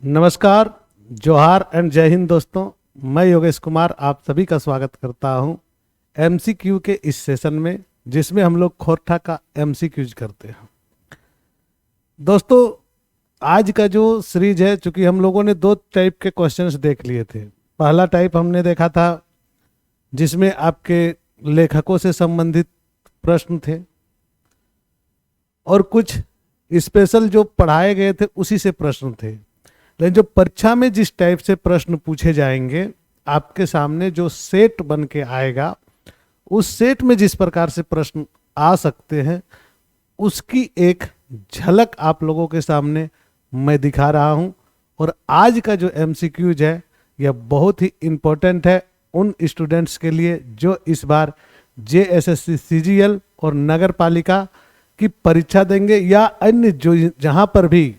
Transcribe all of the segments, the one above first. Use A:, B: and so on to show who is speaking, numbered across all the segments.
A: नमस्कार, जोहार एंड जय हिंद दोस्तों। मैं योगेश कुमार आप सभी का स्वागत करता हूं एमसीक्यू के इस सेशन में, जिसमें हम लोग खोरठा का एमसीक्यूज करते हैं। दोस्तों, आज का जो सीरीज है, चूंकि हम लोगों ने दो टाइप के क्वेश्चंस देख लिए थे। पहला टाइप हमने देखा था जिसमें आपके लेखकों से संबंधित प्रश्न थे और कुछ स्पेशल जो पढ़ाए गए थे उसी से प्रश्न थे। लेकिन जो परीक्षा में जिस टाइप से प्रश्न पूछे जाएंगे, आपके सामने जो सेट बन के आएगा, उस सेट में जिस प्रकार से प्रश्न आ सकते हैं उसकी एक झलक आप लोगों के सामने मैं दिखा रहा हूं। और आज का जो एमसीक्यूज है यह बहुत ही इम्पोर्टेंट है उन स्टूडेंट्स के लिए जो इस बार जेएसएससी सीजीएल और नगर पालिका की परीक्षा देंगे, या अन्य जो जहां पर भी,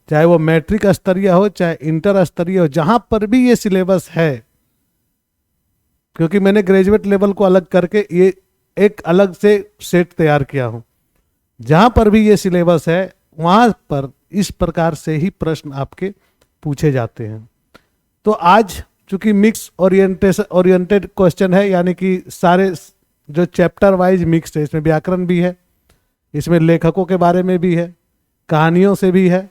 A: चाहे वो मैट्रिक स्तरीय हो चाहे इंटर स्तरीय हो, जहां पर भी ये सिलेबस है। क्योंकि मैंने ग्रेजुएट लेवल को अलग करके ये एक अलग से सेट तैयार किया हूं। जहां पर भी ये सिलेबस है वहां पर इस प्रकार से ही प्रश्न आपके पूछे जाते हैं। तो आज चूंकि मिक्स ओरिएंटेड क्वेश्चन है, यानी कि सारे जो चैप्टर वाइज मिक्स है, इसमें व्याकरण भी है, इसमें लेखकों के बारे में भी है, कहानियों से भी है,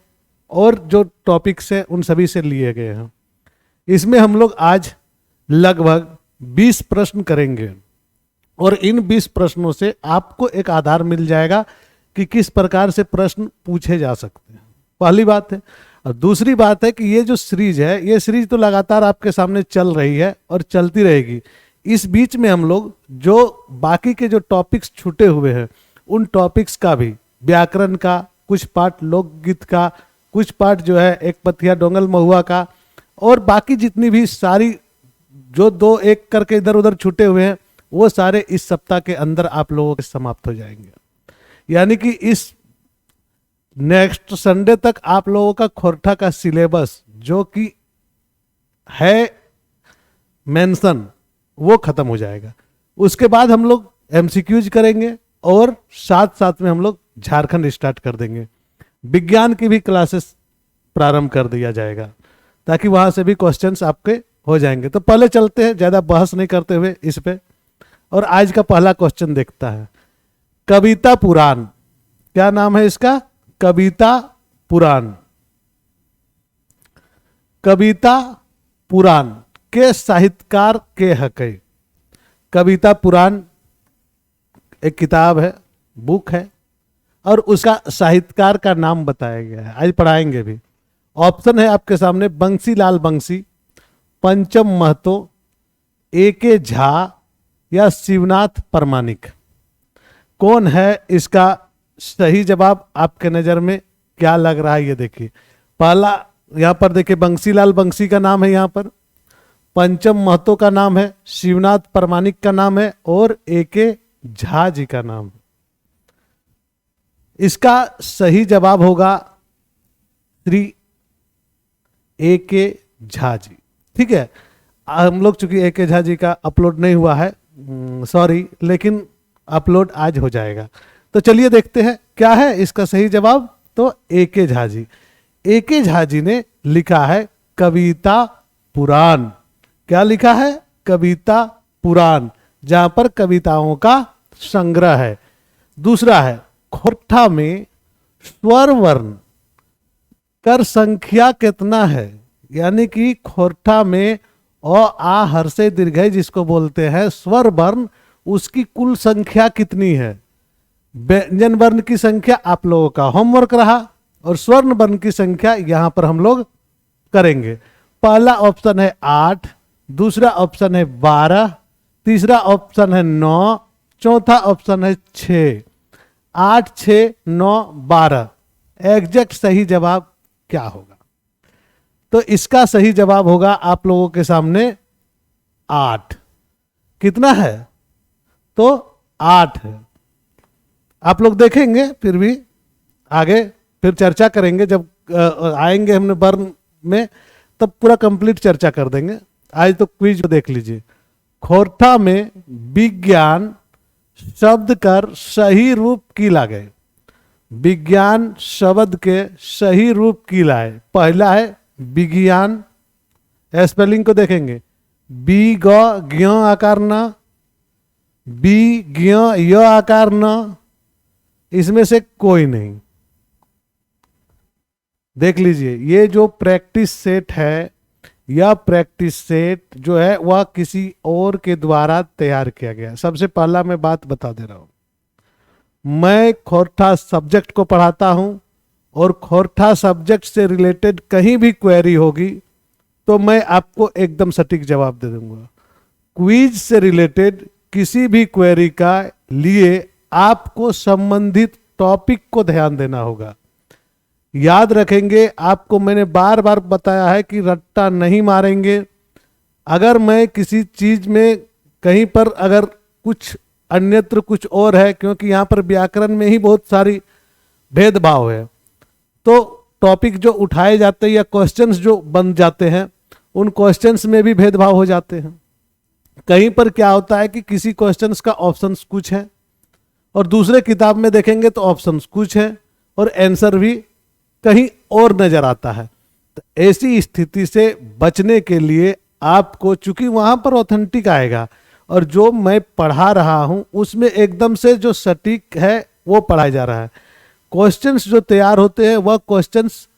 A: और जो टॉपिक्स हैं उन सभी से लिए गए हैं। इसमें हम लोग आज लगभग 20 प्रश्न करेंगे और इन 20 प्रश्नों से आपको एक आधार मिल जाएगा कि किस प्रकार से प्रश्न पूछे जा सकते हैं। पहली बात है। और दूसरी बात है कि ये जो सीरीज है, ये सीरीज तो लगातार आपके सामने चल रही है और चलती रहेगी। इस बीच में हम लोग जो बाकी के जो टॉपिक्स छूटे हुए हैं उन टॉपिक्स का भी, व्याकरण का कुछ पार्ट, लोकगीत का कुछ पार्ट, जो है एक पथिया डोंगल महुआ का, और बाकी जितनी भी सारी जो दो एक करके इधर उधर छूटे हुए हैं वो सारे इस सप्ताह के अंदर आप लोगों के समाप्त हो जाएंगे। यानी कि इस नेक्स्ट संडे तक आप लोगों का खोरठा का सिलेबस जो कि है मेंशन, वो खत्म हो जाएगा। उसके बाद हम लोग एमसीक्यूज करेंगे और साथ साथ में हम लोग झारखंड स्टार्ट कर देंगे। विज्ञान की भी क्लासेस प्रारंभ कर दिया जाएगा ताकि वहां से भी क्वेश्चंस आपके हो जाएंगे। तो पहले चलते हैं, ज्यादा बहस नहीं करते हुए इस पे, और आज का पहला क्वेश्चन देखता है। कविता पुराण, क्या नाम है इसका? कविता पुराण। कविता पुराण के साहित्यकार के हकै। कविता पुराण एक किताब है, बुक है, और उसका साहित्यकार का नाम बताया गया है। आज पढ़ाएंगे भी। ऑप्शन है आपके सामने बंसीलाल बंसी, पंचम महतो, ए.के. झा या शिवनाथ परमानिक। कौन है इसका सही जवाब? आपके नजर में क्या लग रहा है ये देखिए। पहला यहां पर देखिए बंसीलाल बंसी का नाम है, यहां पर पंचम महतो का नाम है, शिवनाथ परमानिक का नाम है, और ए.के. झा जी का नाम है। इसका सही जवाब होगा श्री ए.के. झा जी। ठीक है, हम लोग चूंकि ए.के. झा जी का अपलोड नहीं हुआ है, सॉरी, लेकिन अपलोड आज हो जाएगा। तो चलिए देखते हैं क्या है इसका सही जवाब। तो ए.के. झा जी, ए.के. झा जी ने लिखा है कविता पुराण। क्या लिखा है? कविता पुराण, जहां पर कविताओं का संग्रह है। दूसरा है खोरठा में स्वर वर्ण कर संख्या कितना है? यानी कि खोरठा में अ आ हर्षे दीर्घई जिसको बोलते हैं स्वर वर्ण, उसकी कुल संख्या कितनी है? व्यंजन वर्ण की संख्या आप लोगों का होमवर्क रहा, और स्वर्ण वर्ण की संख्या यहां पर हम लोग करेंगे। पहला ऑप्शन है 8, दूसरा ऑप्शन है 12, तीसरा ऑप्शन है 9, चौथा ऑप्शन है 6। 8, 6, 9, 12 एग्जैक्ट सही जवाब क्या होगा? तो इसका सही जवाब होगा आप लोगों के सामने 8। कितना है? तो 8 है। आप लोग देखेंगे, फिर भी आगे फिर चर्चा करेंगे। जब आएंगे हमने वर्ण में तब पूरा कंप्लीट चर्चा कर देंगे। आज तो क्विज देख लीजिए। खोरठा में विज्ञान शब्द कर सही रूप की लागे। विज्ञान शब्द के सही रूप की लाए। पहला है विज्ञान, स्पेलिंग को देखेंगे, बी ग ज्ञ आकार न, बी ज्ञ य आकार न, इसमें से कोई नहीं। देख लीजिए, ये जो प्रैक्टिस सेट है, यह प्रैक्टिस सेट जो है वह किसी और के द्वारा तैयार किया गया। सबसे पहला मैं बात बता दे रहा हूं, मैं खोरठा सब्जेक्ट को पढ़ाता हूं और खोरठा सब्जेक्ट से रिलेटेड कहीं भी क्वेरी होगी तो मैं आपको एकदम सटीक जवाब दे दूंगा। क्विज से रिलेटेड किसी भी क्वेरी का लिए आपको संबंधित टॉपिक को ध्यान देना होगा। याद रखेंगे, आपको मैंने बार बार बताया है कि रट्टा नहीं मारेंगे। अगर मैं किसी चीज में कहीं पर अगर कुछ अन्यत्र कुछ और है, क्योंकि यहाँ पर व्याकरण में ही बहुत सारी भेदभाव है, तो टॉपिक जो उठाए जाते हैं या क्वेश्चंस जो बन जाते हैं उन क्वेश्चंस में भी भेदभाव हो जाते हैं। कहीं पर क्या होता है कि किसी क्वेश्चंस का ऑप्शंस कुछ है और दूसरे किताब में देखेंगे तो ऑप्शंस कुछ है और आंसर भी कहीं और नजर आता है। तो ऐसी स्थिति से बचने के लिए आपको, चूंकि वहां पर ऑथेंटिक आएगा और जो मैं पढ़ा रहा हूं उसमें एकदम से जो सटीक है वो पढ़ाया जा रहा है। क्वेश्चंस जो तैयार होते हैं वह क्वेश्चंस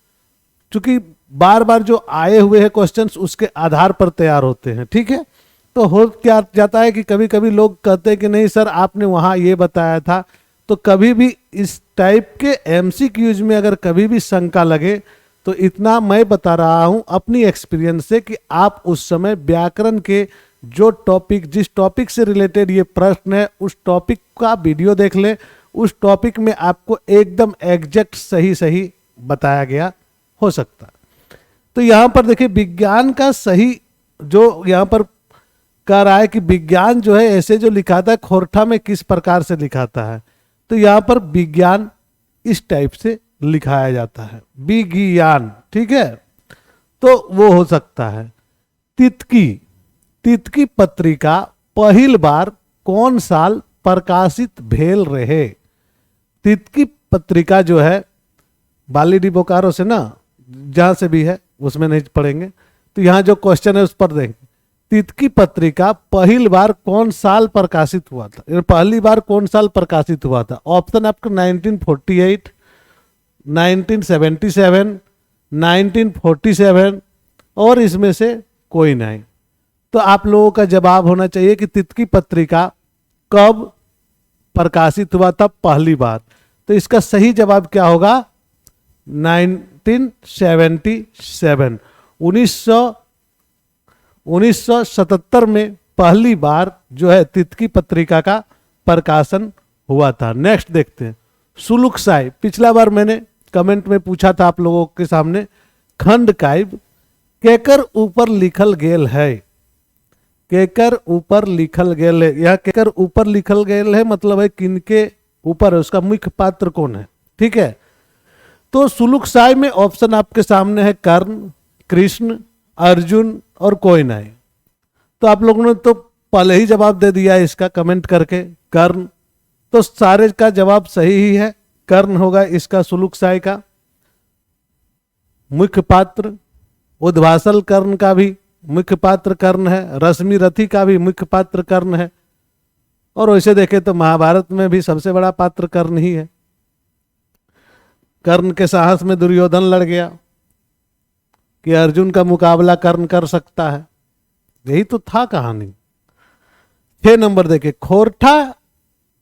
A: चूंकि बार बार जो आए हुए हैं क्वेश्चंस उसके आधार पर तैयार होते हैं, ठीक है। तो हो क्या जाता है कि कभी कभी लोग कहते हैं कि नहीं सर आपने वहां ये बताया था, तो कभी भी इस टाइप के एमसीक्यूज में अगर कभी भी शंका लगे तो इतना मैं बता रहा हूं अपनी एक्सपीरियंस से कि आप उस समय व्याकरण के जो टॉपिक, जिस टॉपिक से रिलेटेड ये प्रश्न है उस टॉपिक का वीडियो देख ले। उस टॉपिक में आपको एकदम एग्जैक्ट सही सही बताया गया हो सकता है। तो यहां पर देखिए विज्ञान का सही जो यहां पर कह रहा है कि विज्ञान जो है ऐसे जो लिखाता है खोरठा में किस प्रकार से लिखाता है, तो यहां पर विज्ञान इस टाइप से लिखाया जाता है, विज्ञान, ठीक है। तो वो हो सकता है तितकी। तितकी पत्रिका पहली बार कौन साल प्रकाशित भेल रहे। तितकी पत्रिका जो है बालीडी बोकारो से ना, जहां से भी है उसमें नहीं पढ़ेंगे, तो यहां जो क्वेश्चन है उस पर देखेंगे। तितकी पत्रिका पहली बार कौन साल प्रकाशित हुआ था, पहली बार कौन साल प्रकाशित हुआ था। ऑप्शन आपका 1948, 1977, 1947 और इसमें से कोई नहीं। तो आप लोगों का जवाब होना चाहिए कि तितकी पत्रिका कब प्रकाशित हुआ था पहली बार। तो इसका सही जवाब क्या होगा, 1977, 1977 में पहली बार जो है तितकी पत्रिका का प्रकाशन हुआ था। नेक्स्ट देखते हैं सुलुकसाई। पिछला बार मैंने कमेंट में पूछा था आप लोगों के सामने, खंड काव्य केकर ऊपर लिखल गेल है। केकर ऊपर लिखल गेल है, यह केकर ऊपर लिखल गेल है मतलब है किनके ऊपर है, उसका मुख्य पात्र कौन है, ठीक है। तो सुलुकसाई में ऑप्शन आपके सामने है कर्ण, कृष्ण, अर्जुन और कोई नहीं। तो आप लोगों ने तो पहले ही जवाब दे दिया है इसका कमेंट करके, कर्ण। तो सारे का जवाब सही ही है, कर्ण होगा इसका सुलुकसाई का मुख्य पात्र। उद्भासल कर्ण का भी मुख्य पात्र कर्ण है, रश्मि रथी का भी मुख्य पात्र कर्ण है, और वैसे देखे तो महाभारत में भी सबसे बड़ा पात्र कर्ण ही है। कर्ण के साहस में दुर्योधन लड़ गया कि अर्जुन का मुकाबला कर्ण कर सकता है, यही तो था कहानी। 6 नंबर देखे, खोरठा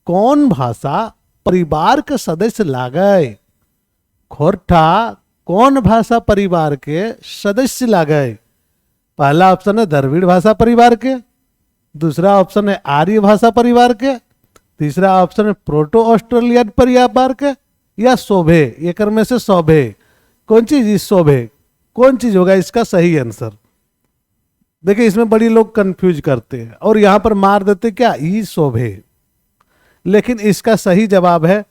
A: कौन भाषा परिवार के सदस्य लागे। खोरठा कौन भाषा परिवार के सदस्य लागे। पहला ऑप्शन है द्रविड़ भाषा परिवार के, दूसरा ऑप्शन है आर्य भाषा परिवार के, तीसरा ऑप्शन है प्रोटो ऑस्ट्रेलियन परिवार के, या शोभे। एक में से शोभे कौन चीज, शोभे कौन चीज होगा इसका सही आंसर। देखिए इसमें बड़ी लोग कंफ्यूज करते हैं और यहां पर मार देते क्या, ई शोभे, लेकिन इसका सही जवाब है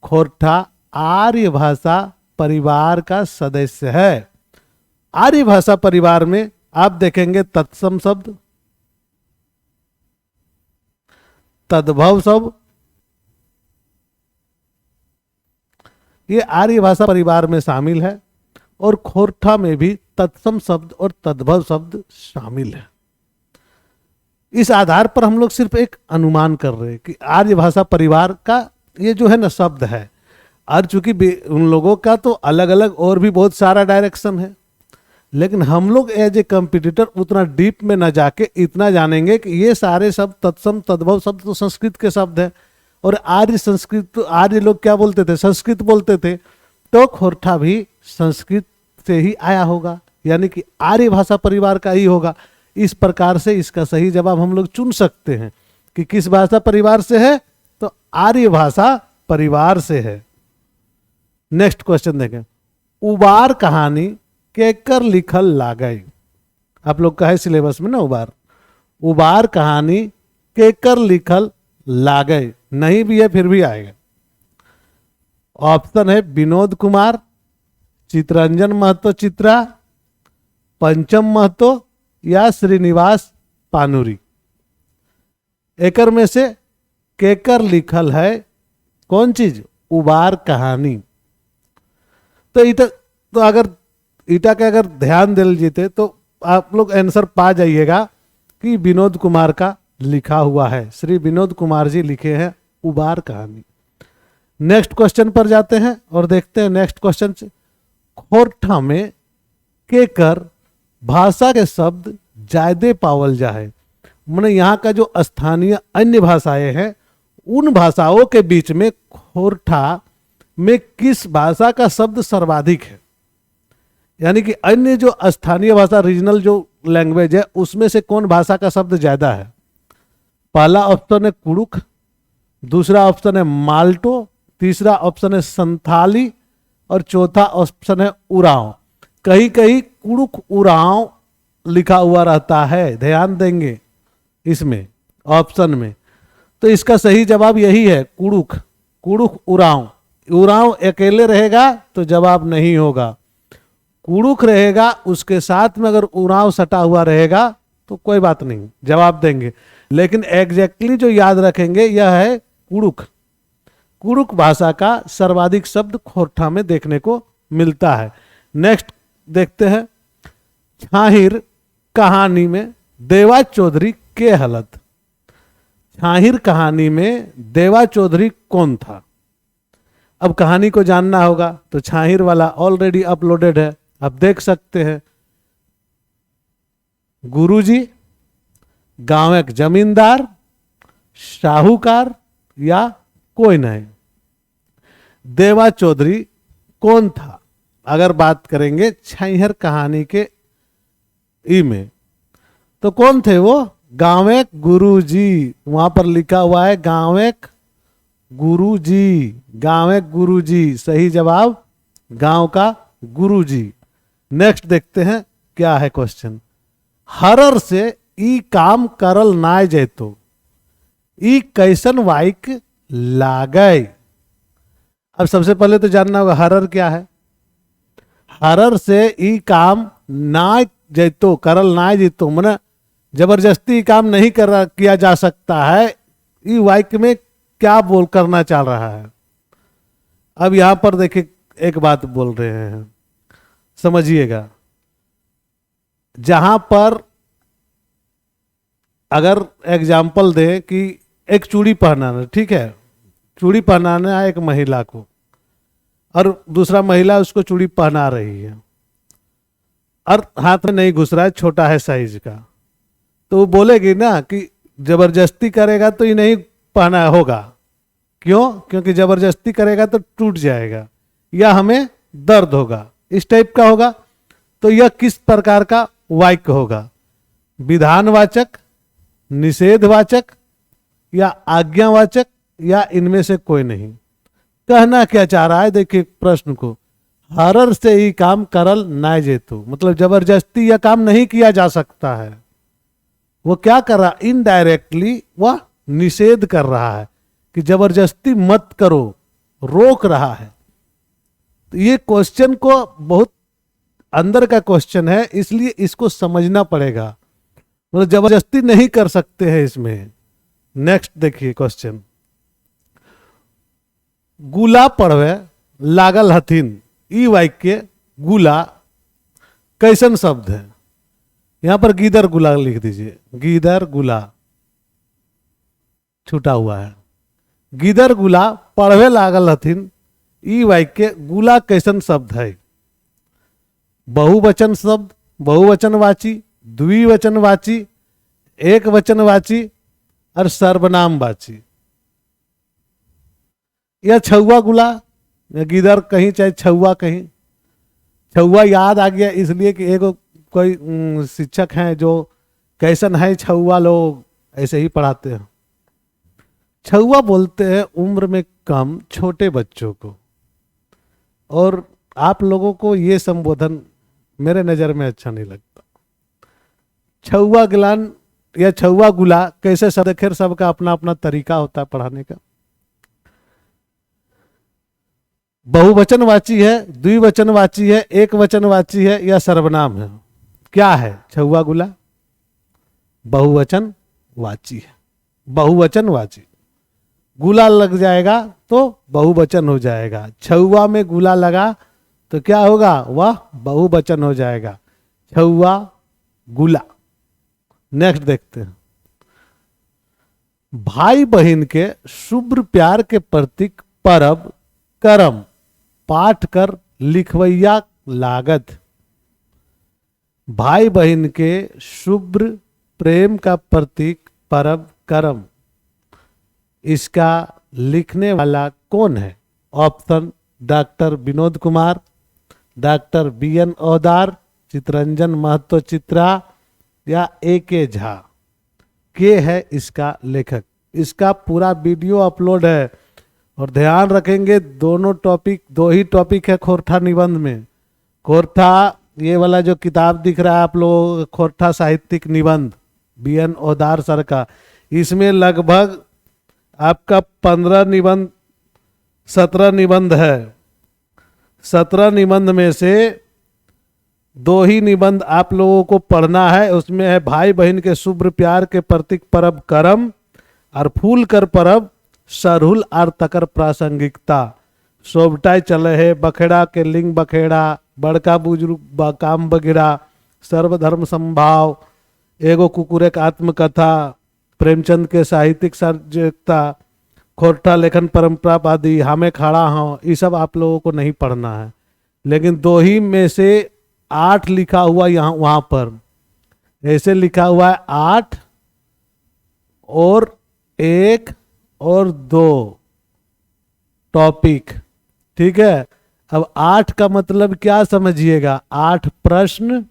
A: खोरठा आर्य भाषा परिवार का सदस्य है। आर्य भाषा परिवार में आप देखेंगे तत्सम शब्द, तद्भव शब्द, ये आर्य भाषा परिवार में शामिल है और खोरठा में भी तत्सम शब्द और तद्भव शब्द शामिल है। इस आधार पर हम लोग सिर्फ एक अनुमान कर रहे हैं कि आर्य भाषा परिवार का ये जो है ना शब्द है, और चूंकि उन लोगों का तो अलग अलग और भी बहुत सारा डायरेक्शन है, लेकिन हम लोग एज ए कंपटीटर उतना डीप में न जाके इतना जानेंगे कि ये सारे शब्द तत्सम तद्भव शब्द तो संस्कृत के शब्द हैं, और आर्य संस्कृत तो आर्य लोग क्या बोलते थे, संस्कृत बोलते थे, तो खोरठा भी संस्कृत से ही आया होगा, यानी कि आर्य भाषा परिवार का ही होगा। इस प्रकार से इसका सही जवाब हम लोग चुन सकते हैं कि किस भाषा परिवार से है, तो आर्य भाषा परिवार से है। नेक्स्ट क्वेश्चन देखें, उबार कहानी केकर लिखल लागई। आप लोग का है सिलेबस में ना उबार कहानी केकर लिखल लागई, नहीं भी है फिर भी आएगा। ऑप्शन है विनोद कुमार, चित्रंजन महतो चित्रा, पंचम महतो या श्रीनिवास पानुरी। एकर में से केकर लिखल है कौन चीज, उबार कहानी। तो अगर ईटा के अगर ध्यान दे लीजिए तो आप लोग आंसर पा जाइएगा कि विनोद कुमार का लिखा हुआ है, श्री विनोद कुमार जी लिखे हैं उबार कहानी। नेक्स्ट क्वेश्चन पर जाते हैं और देखते हैं नेक्स्ट क्वेश्चन से, खोरठा में केकर भाषा के शब्द जायदे पावल जाए। माने यहाँ का जो स्थानीय अन्य भाषाएं हैं उन भाषाओं के बीच में खोरठा में किस भाषा का शब्द सर्वाधिक है, यानी कि अन्य जो स्थानीय भाषा रीजनल जो लैंग्वेज है उसमें से कौन भाषा का शब्द ज्यादा है। पहला ऑप्शन है कुड़ुख, दूसरा ऑप्शन है माल्टो, तीसरा ऑप्शन है संथाली और चौथा ऑप्शन है उरांव। कहीं कहीं कुड़ुख उरांव लिखा हुआ रहता है, ध्यान देंगे इसमें ऑप्शन में। तो इसका सही जवाब यही है कुड़ुख, कुड़ुख उरांव। उरांव अकेले रहेगा तो जवाब नहीं होगा, कुड़ुख रहेगा उसके साथ में अगर उरांव सटा हुआ रहेगा तो कोई बात नहीं, जवाब देंगे। लेकिन एग्जैक्टली जो याद रखेंगे यह है कुड़ुख। कुड़ुख भाषा का सर्वाधिक शब्द खोरठा में देखने को मिलता है। नेक्स्ट देखते हैं, छाहिर कहानी में देवा चौधरी के हलत। छाहिर कहानी में देवा चौधरी कौन था। अब कहानी को जानना होगा तो छाहिर वाला ऑलरेडी अपलोडेड है, आप देख सकते हैं। गुरुजी, गांव एक जमींदार, साहूकार या कोई नहीं। देवा चौधरी कौन था अगर बात करेंगे छाहिर कहानी के ई में, तो कौन थे वो, गांवेक गुरुजी। वहां पर लिखा हुआ है गांवेक गुरुजी, गांवेक गुरुजी, सही जवाब गांव का गुरुजी। नेक्स्ट देखते हैं क्या है क्वेश्चन, हरर से ई काम करल नाय जैतो, ई कैसन वाइक लागय। अब सबसे पहले तो जानना होगा हरर क्या है। हरर से ई काम नाय जैतो, करल नाय जैतो, माने जबरदस्ती काम नहीं किया जा सकता है। ई वाक्य में क्या बोल करना चाह रहा है। अब यहां पर देखिए एक बात बोल रहे हैं, समझिएगा। जहां पर अगर एग्जाम्पल दे कि एक चूड़ी पहनाना, ठीक है, चूड़ी पहनाना है एक महिला को और दूसरा महिला उसको चूड़ी पहना रही है और हाथ में नहीं घुस रहा है, छोटा है साइज का, तो वो बोलेगी ना कि जबरदस्ती करेगा तो ये नहीं पहना होगा। क्यों? क्योंकि जबरदस्ती करेगा तो टूट जाएगा या हमें दर्द होगा, इस टाइप का होगा। तो यह किस प्रकार का वाक्य होगा, विधानवाचक, निषेधवाचक या आज्ञावाचक या इनमें से कोई नहीं। कहना क्या चाह रहा है देखिए प्रश्न को, हरर से ही काम करल नाय जेतु, मतलब जबरदस्ती यह काम नहीं किया जा सकता है। वो क्या कर रहा, इनडायरेक्टली वह निषेध कर रहा है कि जबरदस्ती मत करो, रोक रहा है। तो ये क्वेश्चन को बहुत अंदर का क्वेश्चन है, इसलिए इसको समझना पड़ेगा, मतलब जबरदस्ती नहीं कर सकते हैं इसमें। नेक्स्ट देखिए क्वेश्चन, गुला पढ़वे लागल हथिन ई वाक्य गुला कैसन शब्द है? यहां पर गीदर गुला लिख दीजिए, गीदर गुला छूटा हुआ है। गीदर गुला पढ़वे लागल हथिन ई वाक्य गुला कैसन शब्द है? बहुवचन शब्द, बहुवचनवाची, द्विवचनवाची, एक वचनवाची और सर्वनामवाची। या छुआ गुला या गीदर कहीं चाहे छुआ कहीं। छुआ याद आ गया इसलिए कि एक कोई शिक्षक हैं जो कैसन है छुआ, लोग ऐसे ही पढ़ाते हैं। छुआ बोलते हैं उम्र में कम छोटे बच्चों को, और आप लोगों को ये संबोधन मेरे नज़र में अच्छा नहीं लगता। छुआ गिलान या छुआ गुला कैसे शब्द, खैर सबका अपना अपना तरीका होता है पढ़ाने का। बहुवचनवाची है, द्विवचनवाची है, एक वचनवाची है या सर्वनाम है? क्या है छुआ गुला? बहुवचनवाची है, बहुवचनवाची। गुला लग जाएगा तो बहुवचन हो जाएगा। छुआ में गुला लगा तो क्या होगा? वह बहुवचन हो जाएगा, छुआ गुला। नेक्स्ट देखते हैं। भाई बहन के शुभ्र प्यार के प्रतीक परब करम पाठ कर लिखवैया लागत। भाई बहन के शुभ्र प्रेम का प्रतीक परब करम, इसका लिखने वाला कौन है? Option doctor Vinod Kumar, doctor BN Odar, Chittaranjan Mahato Chitra या AK झा। के है इसका लेखक? इसका पूरा वीडियो अपलोड है। और ध्यान रखेंगे दोनों टॉपिक, दो ही टॉपिक है खोरठा निबंध में। खोरठा ये वाला जो किताब दिख रहा है आप लोग, खोरठा साहित्यिक निबंध BN ओदार सर का, इसमें लगभग आपका 15 निबंध 17 निबंध है। 17 निबंध में से 2 ही निबंध आप लोगों को पढ़ना है। उसमें है भाई बहन के शुभ्र प्यार के प्रतीक परब करम और फूल कर परब सरहुल आर तकर प्रासंगिकता। सोबटाई चले है बखेड़ा के लिंग बखेड़ा, बड़का बुजुर्ग काम बगिरा, सर्वधर्म संभाव, एगो कुकुरेक आत्मकथा, प्रेमचंद के साहित्यिक सर्जकता, खोरठा लेखन परंपरावादी, हमें खड़ा हूँ, ये सब आप लोगों को नहीं पढ़ना है। लेकिन 2 ही में से 8 लिखा हुआ यहाँ वहाँ पर ऐसे लिखा हुआ है 8 और 1 और 2 टॉपिक, ठीक है। अब 8 का मतलब क्या समझिएगा? 8 प्रश्न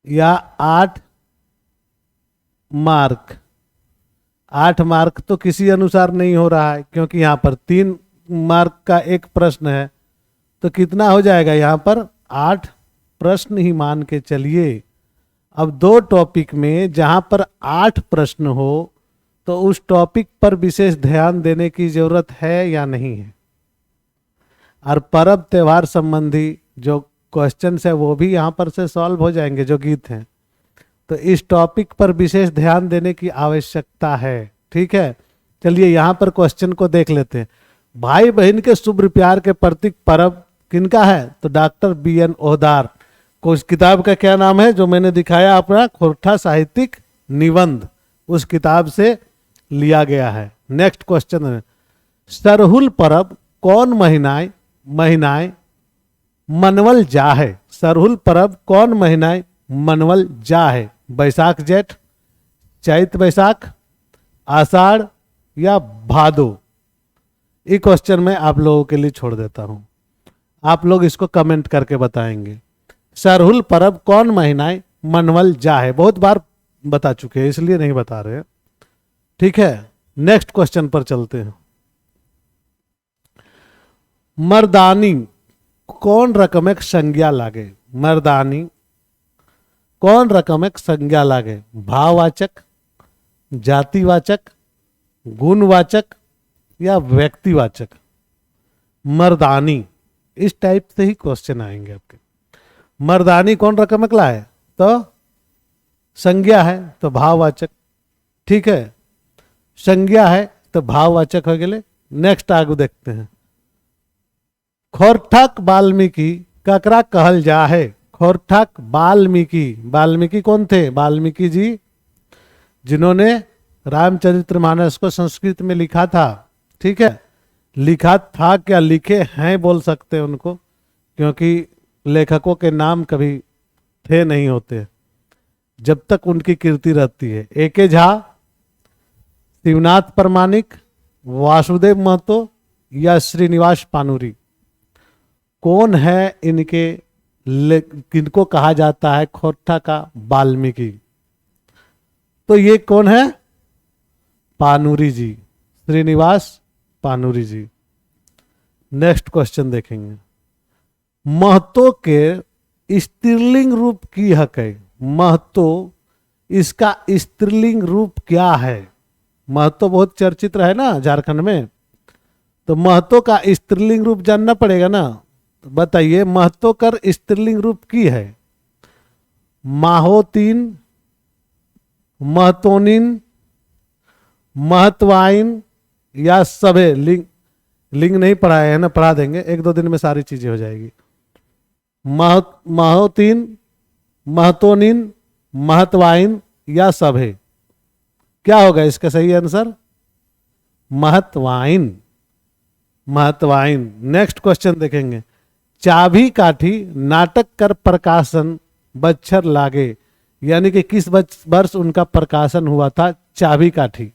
A: या 8 मार्क। 8 मार्क तो किसी अनुसार नहीं हो रहा है क्योंकि यहाँ पर 3 मार्क का एक प्रश्न है, तो कितना हो जाएगा यहाँ पर? 8 प्रश्न ही मान के चलिए। अब 2 टॉपिक में जहाँ पर 8 प्रश्न हो तो उस टॉपिक पर विशेष ध्यान देने की जरूरत है या नहीं है? और पर्व त्योहार संबंधी जो क्वेश्चंस है वो भी यहाँ पर से सॉल्व हो जाएंगे जो गीत हैं। तो इस टॉपिक पर विशेष ध्यान देने की आवश्यकता है, ठीक है। चलिए यहाँ पर क्वेश्चन को देख लेते हैं। भाई बहन के शुभ्र प्यार के प्रतीक पर्व किनका है? तो डॉक्टर BN ओदार को। इस किताब का क्या नाम है जो मैंने दिखाया अपना? खोरठा साहित्यिक निबंध, उस किताब से लिया गया है। नेक्स्ट क्वेश्चन है, सरहुल पर्व कौन महीनाएं मनवल जा है? सरहुल पर्व कौन महीनाएं मनवल जा है? बैसाख जेठ, चैत बैसाख, आषाढ़ या भादो? ये क्वेश्चन मैं आप लोगों के लिए छोड़ देता हूं, आप लोग इसको कमेंट करके बताएंगे। सरहुल पर्व कौन महीनाएं मनवल जा है? बहुत बार बता चुके हैं इसलिए नहीं बता रहे, ठीक है। नेक्स्ट क्वेश्चन पर चलते हैं। मर्दानी कौन रकम एक संज्ञा लागे? मर्दानी कौन रकम एक संज्ञा लागे? भाववाचक, जातिवाचक, गुणवाचक या व्यक्तिवाचक? मर्दानी, इस टाइप से ही क्वेश्चन आएंगे आपके। मर्दानी कौन रकम एक लाए? तो संज्ञा है तो भाववाचक, ठीक है। संज्ञा है तो भाववाचक हो गए नेक्स्ट आगे देखते हैं। खोरठक वाल्मीकि ककरा कहल जा है। खोरठक वाल्मीकि, वाल्मीकि कौन थे? वाल्मीकि जी जिन्होंने रामचरितमानस को संस्कृत में लिखा था। ठीक है, लिखा था क्या, लिखे हैं बोल सकते हैं उनको, क्योंकि लेखकों के नाम कभी थे नहीं होते जब तक उनकी कीर्ति रहती है। ए.के. झा, शिवनाथ प्रमाणिक, वासुदेव महतो या श्रीनिवास पानुरी, कौन है इनके, किनको कहा जाता है खोरठा का वाल्मीकि? तो ये कौन है? पानुरी जी, श्रीनिवास पानुरी जी। नेक्स्ट क्वेश्चन देखेंगे। महतो के स्त्रीलिंग रूप की हक है। महतो, इसका स्त्रीलिंग रूप क्या है? महतो बहुत चर्चित है ना झारखंड में, तो महतो का स्त्रीलिंग रूप जानना पड़ेगा ना। तो बताइए, महतो कर स्त्रीलिंग रूप की है। माहोतीन, महतोनिन, महतवाइन या सभे। लिंग नहीं पढ़ाए हैं ना, पढ़ा देंगे, 1-2 दिन में सारी चीजें हो जाएगी। माहोतीन, महतोनिन, महतवाइन या सभे, क्या होगा इसका सही आंसर? महतवाइन, महतवाइन। नेक्स्ट क्वेश्चन देखेंगे। चाभी काठी नाटक कर प्रकाशन बच्छर लागे, यानी कि किस वर्ष उनका प्रकाशन हुआ था? चाभी काठी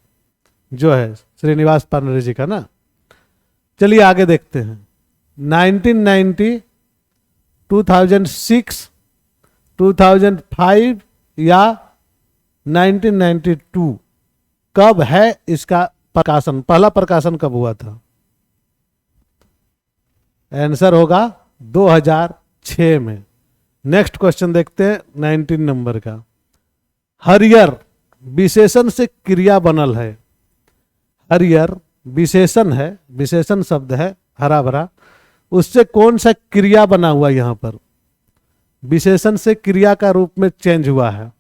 A: जो है श्रीनिवास पानुरी जी का ना। चलिए आगे देखते हैं। 1990, 2006, 2005 या 1992, कब है इसका प्रकाशन? पहला प्रकाशन कब हुआ था? आंसर होगा 2006 में। नेक्स्ट क्वेश्चन देखते हैं 19 नंबर का। हरियर विशेषण से क्रिया बनल है। हरियर विशेषण है, विशेषण शब्द है हरा भरा, उससे कौन सा क्रिया बना हुआ यहां पर? विशेषण से क्रिया का रूप में चेंज हुआ है।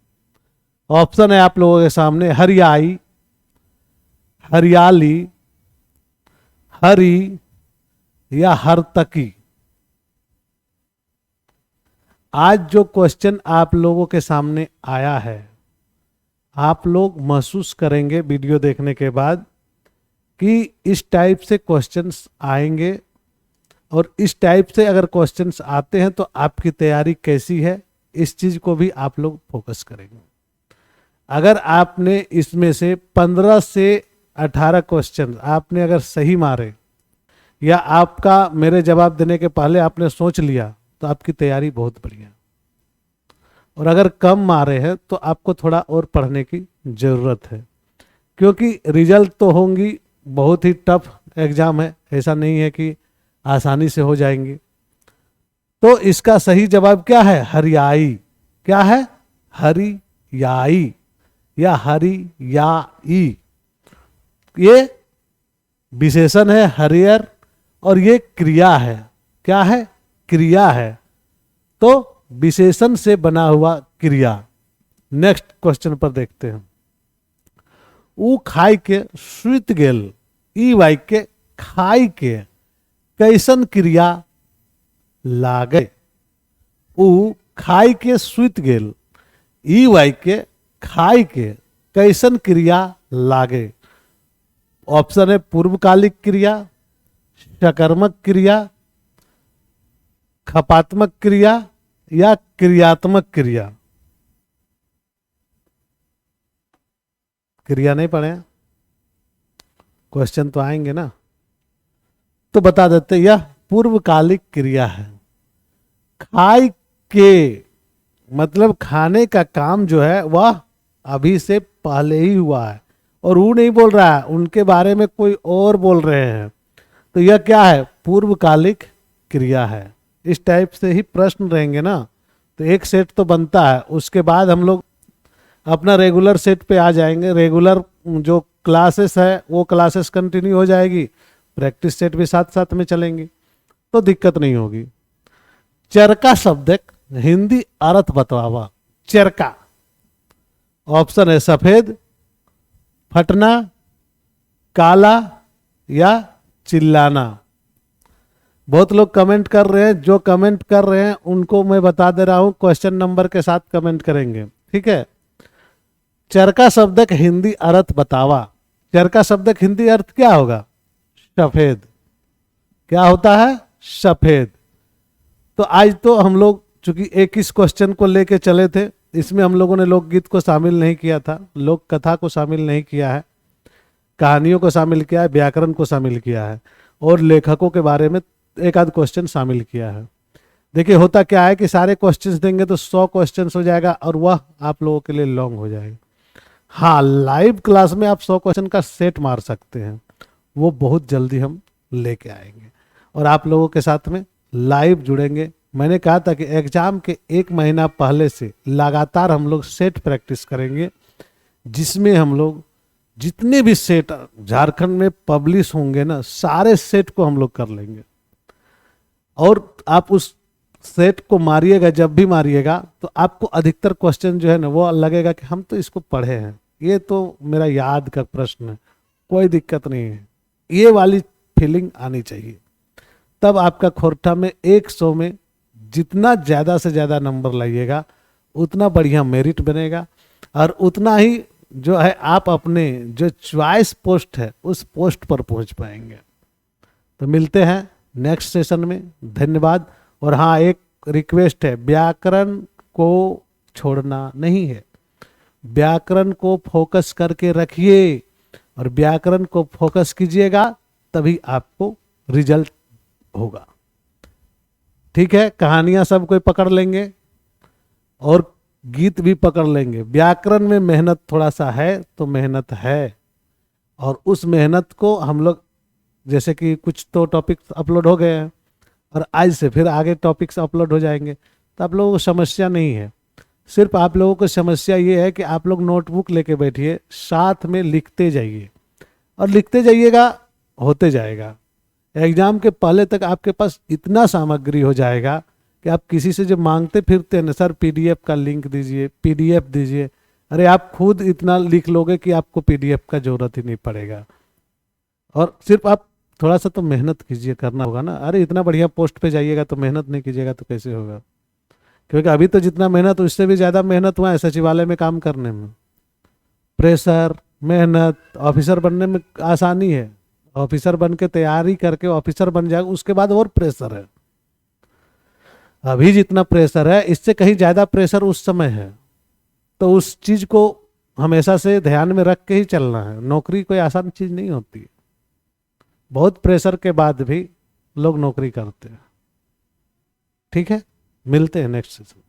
A: ऑप्शन है आप लोगों के सामने। हरियाई, हरियाली, हरी या हरतकी। आज जो क्वेश्चन आप लोगों के सामने आया है, आप लोग महसूस करेंगे वीडियो देखने के बाद कि इस टाइप से क्वेश्चंस आएंगे, और इस टाइप से अगर क्वेश्चंस आते हैं तो आपकी तैयारी कैसी है, इस चीज को भी आप लोग फोकस करेंगे। अगर आपने इसमें से 15 से 18 क्वेश्चन आपने अगर सही मारे, या आपका मेरे जवाब देने के पहले आपने सोच लिया, तो आपकी तैयारी बहुत बढ़िया। और अगर कम मारे हैं तो आपको थोड़ा और पढ़ने की जरूरत है, क्योंकि रिजल्ट तो होंगी, बहुत ही टफ एग्जाम है, ऐसा नहीं है कि आसानी से हो जाएंगी। तो इसका सही जवाब क्या है? हरियाई। क्या है? हरियाई या हरियाई। ये विशेषण है हरियर, और ये क्रिया है। क्या है? क्रिया है। तो विशेषण से बना हुआ क्रिया। नेक्स्ट क्वेश्चन पर देखते हैं। ऊ खाई के सुत गेल, ई वाई के खाई के कैसन क्रिया लागे। ऊ खाई के सुत गेल, ई वाई के खाई के कैसन क्रिया लागे। ऑप्शन है पूर्वकालिक क्रिया, सकर्मक क्रिया, खपात्मक क्रिया या क्रियात्मक क्रिया। क्रिया नहीं पढ़े, क्वेश्चन तो आएंगे ना, तो बता देते यह पूर्वकालिक क्रिया है। खाई के मतलब खाने का काम जो है वह अभी से पहले ही हुआ है, और वो नहीं बोल रहा है, उनके बारे में कोई और बोल रहे हैं। तो यह क्या है? पूर्वकालिक क्रिया है। इस टाइप से ही प्रश्न रहेंगे ना, तो एक सेट तो बनता है। उसके बाद हम लोग अपना रेगुलर सेट पे आ जाएंगे। रेगुलर जो क्लासेस है वो क्लासेस कंटिन्यू हो जाएगी, प्रैक्टिस सेट भी साथ साथ में चलेंगी, तो दिक्कत नहीं होगी। चरका शब्द हिंदी अर्थ बतवावा। चरका, ऑप्शन है सफेद, फटना, काला या चिल्लाना। बहुत लोग कमेंट कर रहे हैं, जो कमेंट कर रहे हैं उनको मैं बता दे रहा हूं, क्वेश्चन नंबर के साथ कमेंट करेंगे, ठीक है। चरका शब्द का हिंदी अर्थ बतावा। चरका शब्द का हिंदी अर्थ क्या होगा? सफेद। क्या होता है? सफेद। तो आज तो हम लोग चूंकि एक इस क्वेश्चन को लेके चले थे, इसमें हम लोगों ने लोकगीत को शामिल नहीं किया था, लोक कथा को शामिल नहीं किया है, कहानियों को शामिल किया है, व्याकरण को शामिल किया है, और लेखकों के बारे में एक आध क्वेश्चन शामिल किया है। देखिए होता क्या है कि सारे क्वेश्चंस देंगे तो 100 क्वेश्चंस हो जाएगा और वह आप लोगों के लिए लॉन्ग हो जाएगा। हाँ, लाइव क्लास में आप 100 क्वेश्चन का सेट मार सकते हैं, वो बहुत जल्दी हम लेके आएंगे और आप लोगों के साथ में लाइव जुड़ेंगे। मैंने कहा था कि एग्जाम के 1 महीना पहले से लगातार हम लोग सेट प्रैक्टिस करेंगे, जिसमें हम लोग जितने भी सेट झारखंड में पब्लिश होंगे ना, सारे सेट को हम लोग कर लेंगे। और आप उस सेट को मारिएगा, जब भी मारिएगा तो आपको अधिकतर क्वेश्चन जो है ना वो लगेगा कि हम तो इसको पढ़े हैं, ये तो मेरा याद का प्रश्न है, कोई दिक्कत नहीं है। ये वाली फीलिंग आनी चाहिए, तब आपका खोरठा में 100 में जितना ज़्यादा से ज़्यादा नंबर लाइएगा उतना बढ़िया मेरिट बनेगा और उतना ही जो है आप अपने जो चॉइस पोस्ट है उस पोस्ट पर पहुंच पाएंगे। तो मिलते हैं नेक्स्ट सेशन में। धन्यवाद। और हाँ, एक रिक्वेस्ट है, व्याकरण को छोड़ना नहीं है, व्याकरण को फोकस करके रखिए और व्याकरण को फोकस कीजिएगा, तभी आपको रिजल्ट होगा। ठीक है, कहानियां सब कोई पकड़ लेंगे और गीत भी पकड़ लेंगे। व्याकरण में मेहनत थोड़ा सा है तो मेहनत है, और उस मेहनत को हम लोग, जैसे कि कुछ तो टॉपिक्स अपलोड हो गए हैं और आज से फिर आगे टॉपिक्स अपलोड हो जाएंगे, तो आप लोगों को समस्या नहीं है। सिर्फ आप लोगों को समस्या ये है कि आप लोग नोटबुक लेके बैठिए, साथ में लिखते जाइए और लिखते जाइएगा, होते जाएगा। एग्जाम के पहले तक आपके पास इतना सामग्री हो जाएगा कि आप किसी से जो मांगते फिरते हैं ना, सर पीडीएफ का लिंक दीजिए, पीडीएफ दीजिए, अरे आप खुद इतना लिख लोगे कि आपको पीडीएफ का जरूरत ही नहीं पड़ेगा। और सिर्फ आप थोड़ा सा तो मेहनत कीजिए, करना होगा ना। अरे इतना बढ़िया पोस्ट पे जाइएगा तो मेहनत नहीं कीजिएगा तो कैसे होगा? क्योंकि अभी तो जितना मेहनत, उससे भी ज़्यादा मेहनत हुआ है सचिवालय में काम करने में। प्रेशर, मेहनत, ऑफिसर बनने में आसानी है, ऑफिसर बन के तैयारी करके ऑफिसर बन जाएगा, उसके बाद और प्रेशर है। अभी जितना प्रेशर है इससे कहीं ज़्यादा प्रेशर उस समय है, तो उस चीज़ को हमेशा से ध्यान में रख के ही चलना है। नौकरी कोई आसान चीज़ नहीं होती, बहुत प्रेशर के बाद भी लोग नौकरी करते हैं। ठीक है, मिलते हैं नेक्स्ट सेशन।